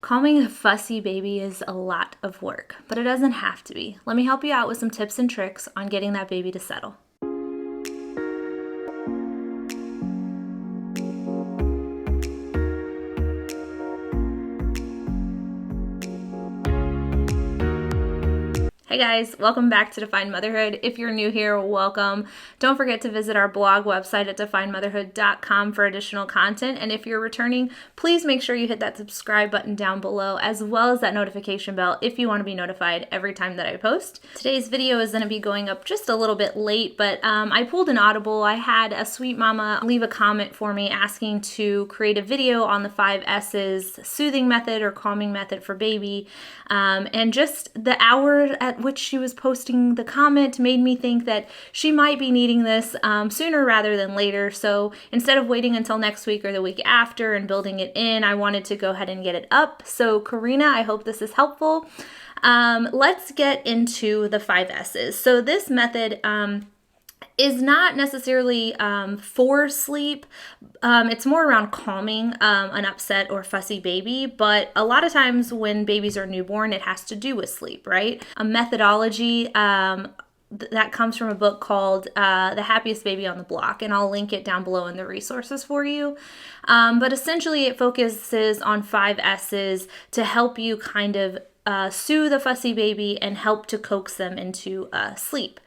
Calming a fussy baby is a lot of work, but it doesn't have to be. Let me help you out with some tips and tricks on getting that baby to settle. Hey guys, welcome back to Defined Motherhood. If you're new here, welcome. Don't forget to visit our blog website at definedmotherhood.com for additional content. And if you're returning, please make sure you hit that subscribe button down below, as well as that notification bell if you want to be notified every time that I post. Today's video is going to be going up just a little bit late, but I pulled an audible. I had a sweet mama leave a comment for me asking to create a video on the 5 S's soothing method or calming method for baby. And just the hour at which she was posting the comment made me think that she might be needing this sooner rather than later. So instead of waiting until next week or the week after and building it in, I wanted to go ahead and get it up. So Karina, I hope this is helpful. Let's get into the 5 S's. So this method is not necessarily for sleep. It's more around calming an upset or fussy baby, but a lot of times when babies are newborn, it has to do with sleep, right? A methodology that comes from a book called The Happiest Baby on the Block, and I'll link it down below in the resources for you. But essentially it focuses on 5 S's to help you kind of soothe a fussy baby and help to coax them into sleep.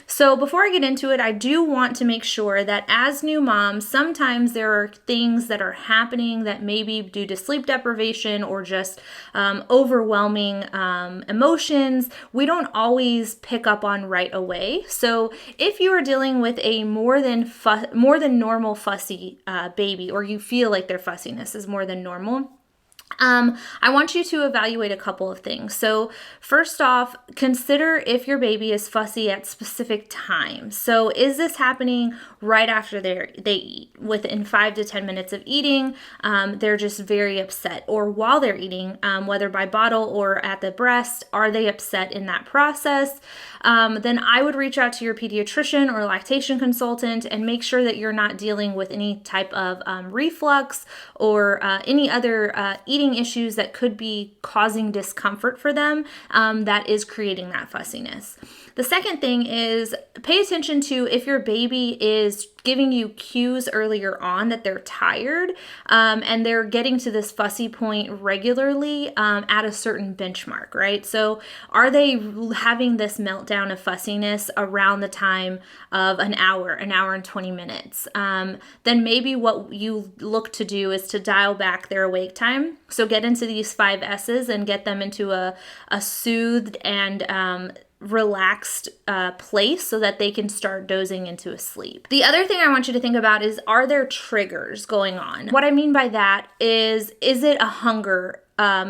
So before I get into it, I do want to make sure that as new moms, sometimes there are things that are happening that may be due to sleep deprivation or just overwhelming emotions we don't always pick up on right away. So if you are dealing with a more than normal fussy baby, or you feel like their fussiness is more than normal, I want you to evaluate a couple of things. So first off, consider if your baby is fussy at specific times. So is this happening right after they eat? Within 5 to 10 minutes of eating, they're just very upset. Or while they're eating, whether by bottle or at the breast, are they upset in that process? Then I would reach out to your pediatrician or lactation consultant and make sure that you're not dealing with any type of reflux or any other eating issues that could be causing discomfort for them that is creating that fussiness. The second thing is pay attention to if your baby is giving you cues earlier on that they're tired and they're getting to this fussy point regularly at a certain benchmark, right? So are they having this meltdown of fussiness around the time of an hour and 20 minutes? Then maybe what you look to do is to dial back their awake time. So get into these 5 S's and get them into a soothed and relaxed place so that they can start dozing into a sleep. The other thing I want you to think about is, are there triggers going on? What I mean by that is it a hunger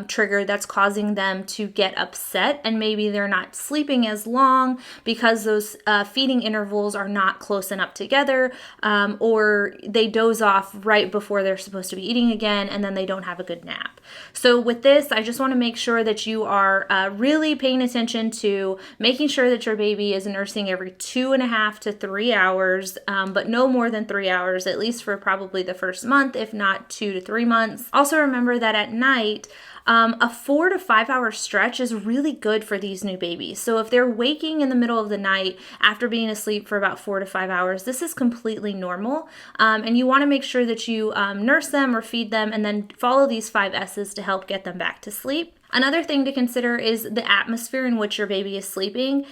trigger that's causing them to get upset, and maybe they're not sleeping as long because those feeding intervals are not close enough together, or they doze off right before they're supposed to be eating again, and then they don't have a good nap. So with this, I just want to make sure that you are really paying attention to making sure that your baby is nursing every 2.5 to 3 hours, but no more than 3 hours, at least for probably the first month, if not 2 to 3 months. Also remember that at night, a 4 to 5 hour stretch is really good for these new babies. So if they're waking in the middle of the night after being asleep for about 4 to 5 hours, this is completely normal. And you want to make sure that you nurse them or feed them and then follow these 5 S's to help get them back to sleep. Another thing to consider is the atmosphere in which your baby is sleeping.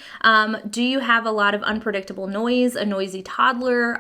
Do you have a lot of unpredictable noise, a noisy toddler,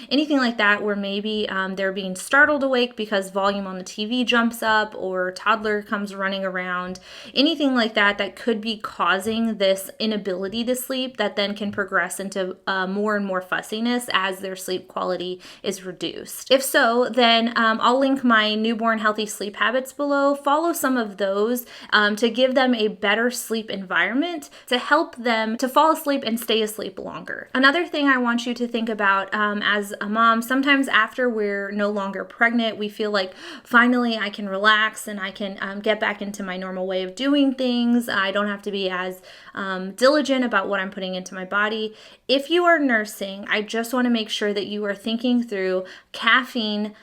anything like that where maybe they're being startled awake because volume on the TV jumps up or toddler comes running around, anything like that that could be causing this inability to sleep that then can progress into more and more fussiness as their sleep quality is reduced. If so, then I'll link my newborn healthy sleep habits below. Follow some of those to give them a better sleep environment to help them to fall asleep and stay asleep longer. Another thing I want you to think about as a mom, sometimes after we're no longer pregnant, we feel like finally I can relax and I can get back into my normal way of doing things. I don't have to be as diligent about what I'm putting into my body. If you are nursing, I just want to make sure that you are thinking through caffeine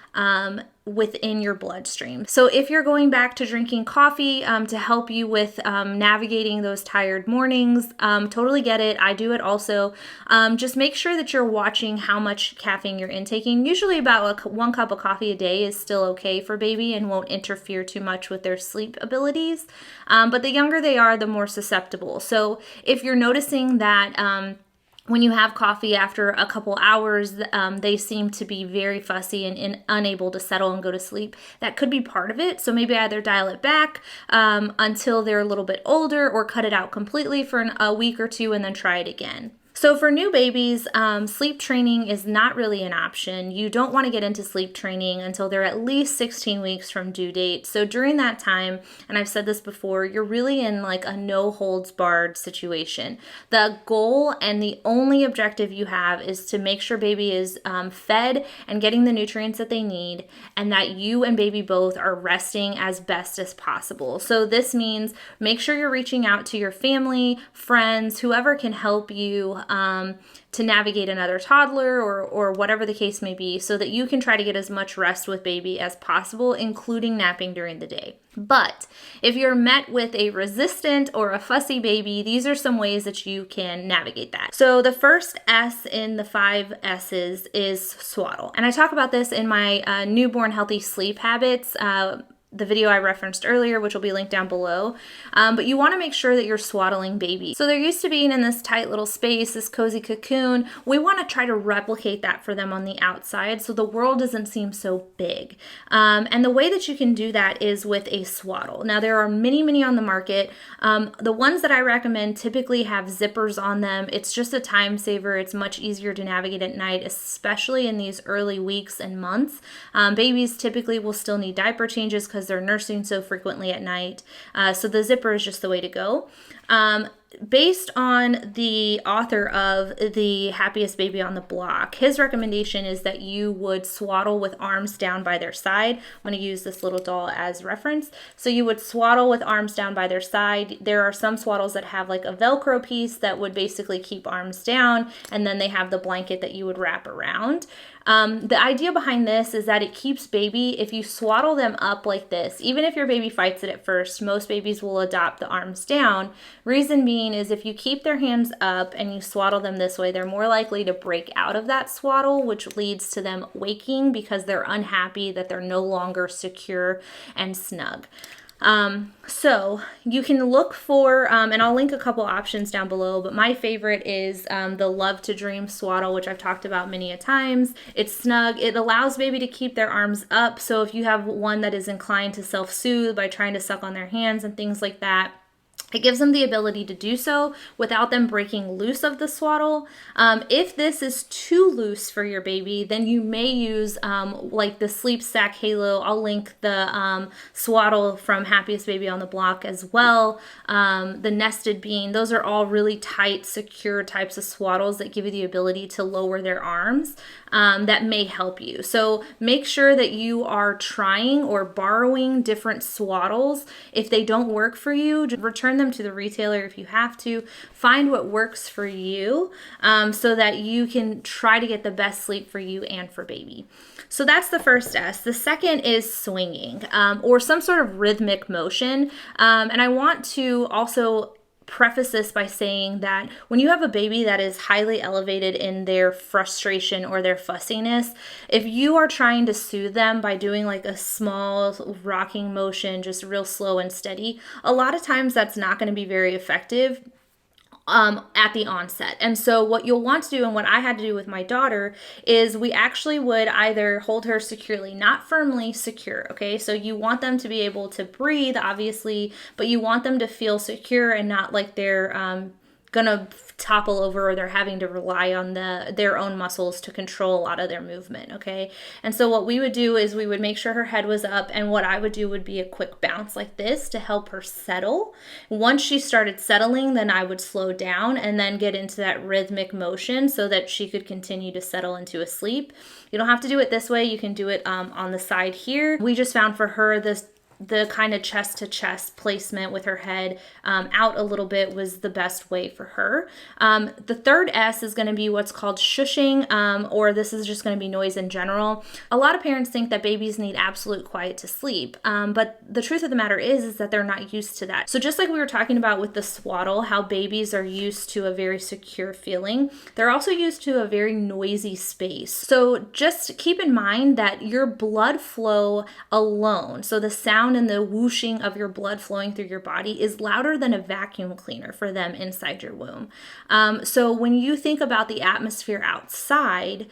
within your bloodstream. So if you're going back to drinking coffee to help you with navigating those tired mornings, totally get it. I do it also. Just make sure that you're watching how much caffeine you're intaking. Usually about 1 cup of coffee a day is still okay for baby and won't interfere too much with their sleep abilities. But the younger they are, the more susceptible. So if you're noticing that when you have coffee after a couple hours, they seem to be very fussy and unable to settle and go to sleep. That could be part of it. So maybe either dial it back until they're a little bit older or cut it out completely for a week or two and then try it again. So for new babies, sleep training is not really an option. You don't want to get into sleep training until they're at least 16 weeks from due date. So during that time, and I've said this before, you're really in like a no holds barred situation. The goal and the only objective you have is to make sure baby is fed and getting the nutrients that they need, and that you and baby both are resting as best as possible. So this means make sure you're reaching out to your family, friends, whoever can help you to navigate another toddler or whatever the case may be, so that you can try to get as much rest with baby as possible, including napping during the day. But if you're met with a resistant or a fussy baby, these are some ways that you can navigate that. So the first S in the 5 S's is swaddle. And I talk about this in my newborn healthy sleep habits, the video I referenced earlier, which will be linked down below. But you want to make sure that you're swaddling baby. So they're used to being in this tight little space, this cozy cocoon. We want to try to replicate that for them on the outside so the world doesn't seem so big. And the way that you can do that is with a swaddle. Now there are many, many on the market. The ones that I recommend typically have zippers on them. It's just a time saver. It's much easier to navigate at night, especially in these early weeks and months. Babies typically will still need diaper changes because they're nursing so frequently at night. So the zipper is just the way to go. Based on the author of The Happiest Baby on the Block, his recommendation is that you would swaddle with arms down by their side. I'm going to use this little doll as reference. So you would swaddle with arms down by their side. There are some swaddles that have like a Velcro piece that would basically keep arms down, and then they have the blanket that you would wrap around. The idea behind this is that it keeps baby, if you swaddle them up like this, even if your baby fights it at first, most babies will adopt the arms down. Reason being is if you keep their hands up and you swaddle them this way, they're more likely to break out of that swaddle, which leads to them waking because they're unhappy that they're no longer secure and snug. So you can look for, and I'll link a couple options down below, but my favorite is the Love to Dream swaddle, which I've talked about many a times. It's snug. It allows baby to keep their arms up. So if you have one that is inclined to self-soothe by trying to suck on their hands and things like that, it gives them the ability to do so without them breaking loose of the swaddle. If this is too loose for your baby, then you may use like the Sleep Sack Halo. I'll link the swaddle from Happiest Baby on the Block as well. The Nested Bean. Those are all really tight, secure types of swaddles that give you the ability to lower their arms. That may help you. So make sure that you are trying or borrowing different swaddles. If they don't work for you, return them to the retailer if you have to. Find what works for you so that you can try to get the best sleep for you and for baby. So that's the first S. The second is swinging or some sort of rhythmic motion. And I want to also preface this by saying that when you have a baby that is highly elevated in their frustration or their fussiness, if you are trying to soothe them by doing like a small rocking motion, just real slow and steady, a lot of times that's not going to be very effective at the onset. And so what you'll want to do, and what I had to do with my daughter, is we actually would either hold her securely, not firmly secure, okay? So you want them to be able to breathe, obviously, but you want them to feel secure and not like they're gonna topple over or they're having to rely on their own muscles to control a lot of their movement, okay? And so what we would do is we would make sure her head was up, and what I would do would be a quick bounce like this to help her settle. Once she started settling, then I would slow down and then get into that rhythmic motion so that she could continue to settle into a sleep. You don't have to do it this way. You can do it on the side here. We just found for her the kind of chest to chest placement with her head out a little bit was the best way for her. The third S is going to be what's called shushing, or this is just going to be noise in general. A lot of parents think that babies need absolute quiet to sleep, but the truth of the matter is that they're not used to that. So just like we were talking about with the SWADDLE, how babies are used to a very secure feeling, they're also used to a very noisy space. So just keep in mind that your blood flow alone, so the sound and the whooshing of your blood flowing through your body, is louder than a vacuum cleaner for them inside your womb. So when you think about the atmosphere outside,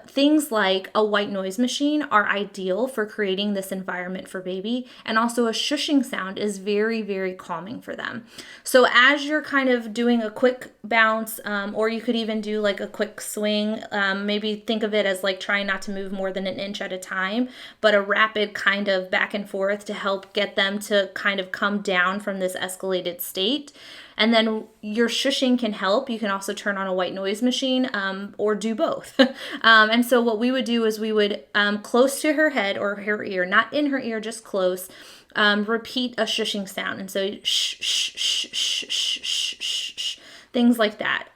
things like a white noise machine are ideal for creating this environment for baby, and also a shushing sound is very, very calming for them. So as you're kind of doing a quick bounce, or you could even do like a quick swing, maybe think of it as like trying not to move more than an inch at a time, but a rapid kind of back and forth to help get them to kind of come down from this escalated state. And then your shushing can help. You can also turn on a white noise machine, or do both. And so what we would do is we would, close to her head or her ear, not in her ear, just close, repeat a shushing sound. And so shh, shh, shh, shh, shh, shh, shh, shh, things like that.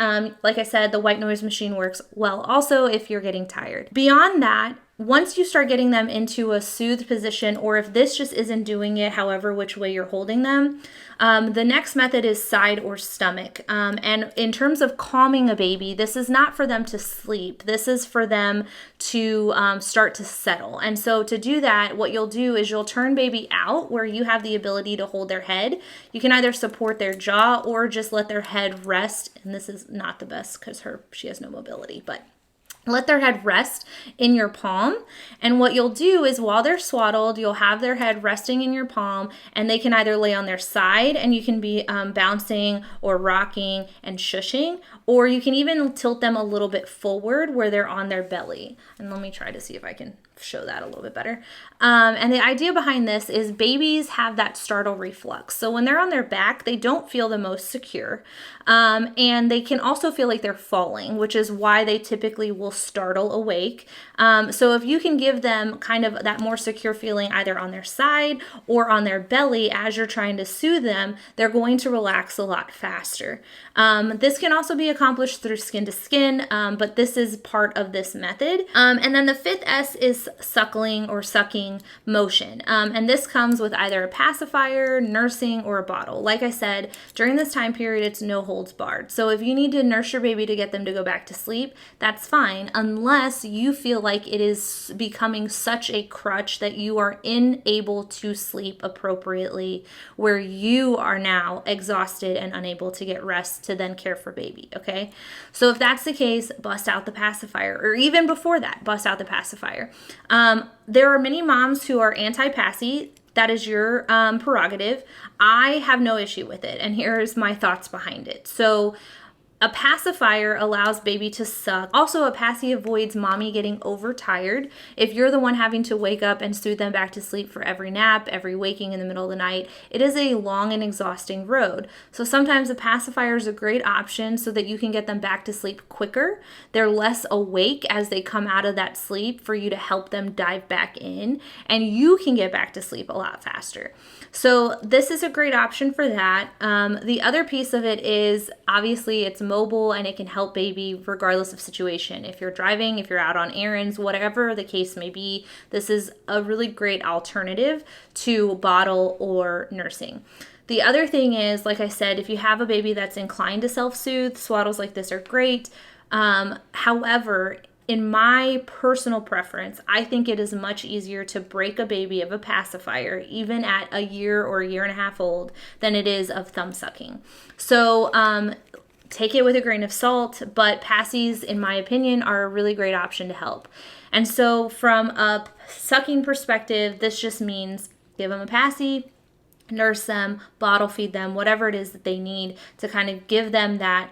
Like I said, the white noise machine works well also if you're getting tired. Beyond that, once you start getting them into a soothed position, or if this just isn't doing it, however which way you're holding them, the next method is side or stomach. And in terms of calming a baby, this is not for them to sleep. This is for them to start to settle. And so to do that, what you'll do is you'll turn baby out where you have the ability to hold their head. You can either support their jaw or just let their head rest. And this is not the best because she has no mobility, but let their head rest in your palm. And what you'll do is while they're swaddled, you'll have their head resting in your palm, and they can either lay on their side and you can be bouncing or rocking and shushing, or you can even tilt them a little bit forward where they're on their belly. And let me try to see if I can show that a little bit better. And the idea behind this is babies have that startle reflex. So when they're on their back, they don't feel the most secure. And they can also feel like they're falling, which is why they typically will startle awake. So if you can give them kind of that more secure feeling either on their side or on their belly as you're trying to soothe them, they're going to relax a lot faster. This can also be accomplished through skin to skin, but this is part of this method. And then the fifth S is suckling or sucking motion. And this comes with either a pacifier, nursing, or a bottle. Like I said, during this time period, it's no holds barred. So if you need to nurse your baby to get them to go back to sleep, that's fine, unless you feel like it is becoming such a crutch that you are unable to sleep appropriately, where you are now exhausted and unable to get rest to then care for baby, okay? So if that's the case, bust out the pacifier, or even before that, bust out the pacifier. There are many moms who are anti-passy. That is your prerogative. I have no issue with it, and here's my thoughts behind it. So a pacifier allows baby to suck. Also, a passy avoids mommy getting overtired. If you're the one having to wake up and soothe them back to sleep for every nap, every waking in the middle of the night, it is a long and exhausting road. So sometimes a pacifier is a great option so that you can get them back to sleep quicker. They're less awake as they come out of that sleep for you to help them dive back in, and you can get back to sleep a lot faster. So this is a great option for that. The other piece of it is obviously it's mobile and it can help baby regardless of situation. If you're driving, if you're out on errands, whatever the case may be, this is a really great alternative to bottle or nursing. The other thing is, like I said, if you have a baby that's inclined to self-soothe, swaddles like this are great. However, in my personal preference, I think it is much easier to break a baby of a pacifier, even at a year or a year and a half old, than it is of thumb sucking. So take it with a grain of salt, but passies, in my opinion, are a really great option to help. And so from a sucking perspective, this just means give them a passy, nurse them, bottle feed them, whatever it is that they need to kind of give them that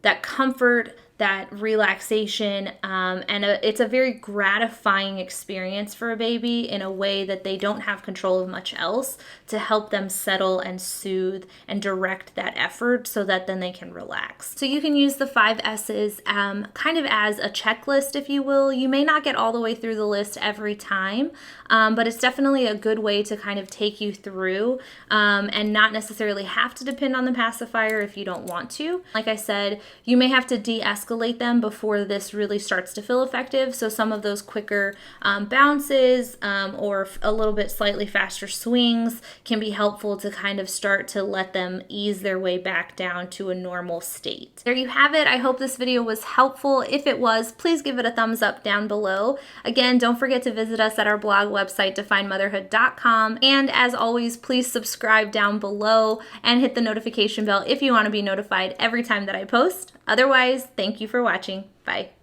that comfort, that relaxation, and it's a very gratifying experience for a baby in a way that they don't have control of much else, to help them settle and soothe and direct that effort so that then they can relax. So you can use the 5 S's kind of as a checklist, if you will. You may not get all the way through the list every time, but it's definitely a good way to kind of take you through and not necessarily have to depend on the pacifier if you don't want to. Like I said, you may have to de-escalate them before this really starts to feel effective. So some of those quicker bounces or a little bit slightly faster swings can be helpful to kind of start to let them ease their way back down to a normal state. There you have it. I hope this video was helpful. If it was, please give it a thumbs up down below. Again, don't forget to visit us at our blog website, definedmotherhood.com. And as always, please subscribe down below and hit the notification bell if you want to be notified every time that I post. Otherwise, thank you for watching. Bye.